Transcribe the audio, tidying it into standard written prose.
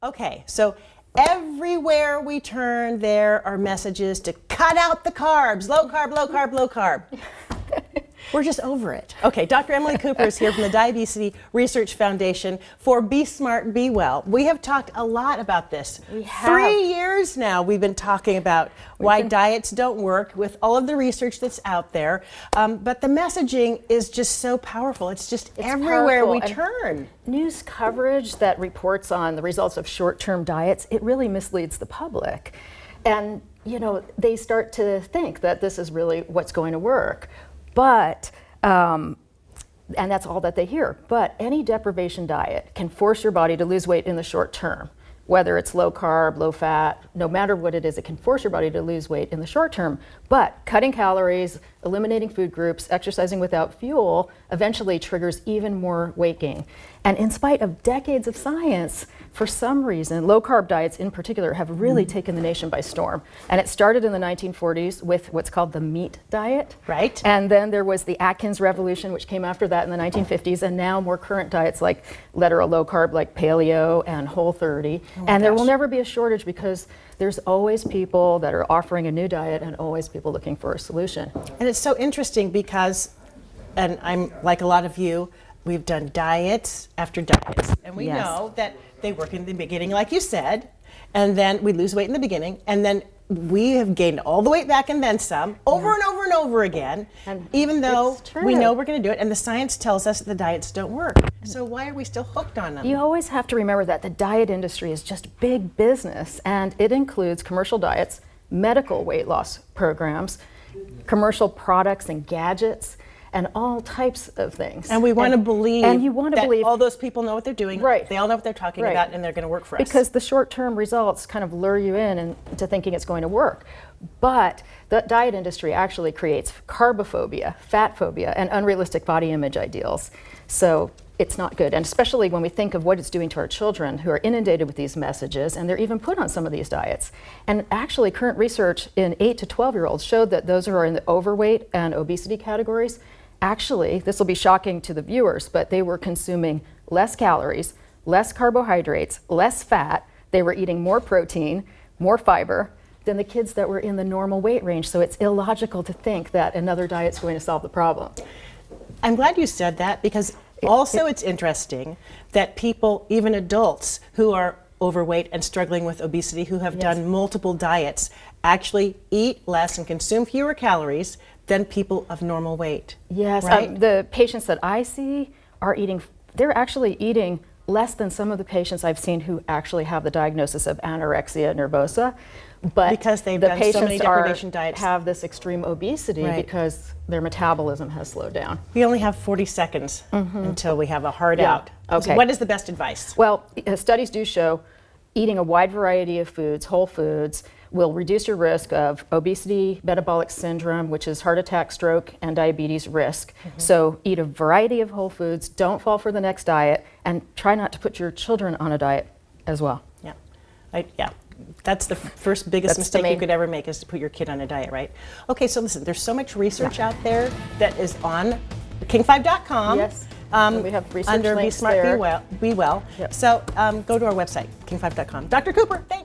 Okay, so everywhere we turn, there are messages to cut out the carbs. Low carb, low carb, low carb. We're just over it. Okay, Dr. Emily Cooper is here from the Diabetes Research Foundation for Be Smart, Be Well. We have talked a lot about this. We have. 3 years now we've been talking about why diets don't work with all of the research that's out there. But the messaging is just so powerful. It's everywhere we turn. News coverage that reports on the results of short-term diets, it really misleads the public. And, you know, they start to think that this is really what's going to work. But, and that's all that they hear. But any deprivation diet can force your body to lose weight in the short term. Whether it's low carb, low fat, no matter what it is, it can force your body to lose weight in the short term. But cutting calories, eliminating food groups, exercising without fuel eventually triggers even more weight gain. And in spite of decades of science, for some reason, low carb diets in particular have really taken the nation by storm. And it started in the 1940s with what's called the meat diet. Right. And then there was the Atkins revolution, which came after that in the 1950s. And now more current diets that are low carb, like paleo and Whole30. And there will never be a shortage because there's always people that are offering a new diet and always people looking for a solution. And it's so interesting because, and I'm like a lot of you, we've done diets after diets, and we know that they work in the beginning, like you said, and then we lose weight in the beginning, and then we have gained all the weight back and then some, over and over and over again, and even though we know we're going to do it, and the science tells us that the diets don't work. So why are we still hooked on them? You always have to remember that the diet industry is just big business, and it includes commercial diets, medical weight loss programs, commercial products and gadgets, and all types of things. And we want to believe that all those people know what they're doing. Right. They all know what they're talking about, and they're going to work for us. Because the short-term results kind of lure you in into thinking it's going to work. But the diet industry actually creates carbophobia, fat phobia, and unrealistic body image ideals. So it's not good. And especially when we think of what it's doing to our children who are inundated with these messages, and they're even put on some of these diets. And actually, current research in 8 to 12-year-olds showed that those who are in the overweight and obesity categories, actually, this will be shocking to the viewers, but they were consuming less calories, less carbohydrates, less fat. They were eating more protein, more fiber than the kids that were in the normal weight range. So it's illogical to think that another diet's going to solve the problem. I'm glad you said that, because also it's interesting that people, even adults who are overweight and struggling with obesity, who have done multiple diets, actually eat less and consume fewer calories than people of normal weight. Yes, right? The patients that I see are they're actually eating less than some of the patients I've seen who actually have the diagnosis of anorexia nervosa. But because they've the done patients so many deprivation diets, have this extreme obesity because their metabolism has slowed down. We only have 40 seconds until we have a hard out. Okay. So what is the best advice? Well, studies do show eating a wide variety of foods, whole foods, will reduce your risk of obesity, metabolic syndrome, which is heart attack, stroke, and diabetes risk. So eat a variety of whole foods, don't fall for the next diet, and try not to put your children on a diet as well. Yeah. That's the first biggest mistake you could ever make, is to put your kid on a diet, right? Okay, so listen, there's so much research out there that is on king5.com. Yes. We have research under links Be Smart, there. Be Well. Yep. So go to our website, king5.com. Dr. Cooper, thanks.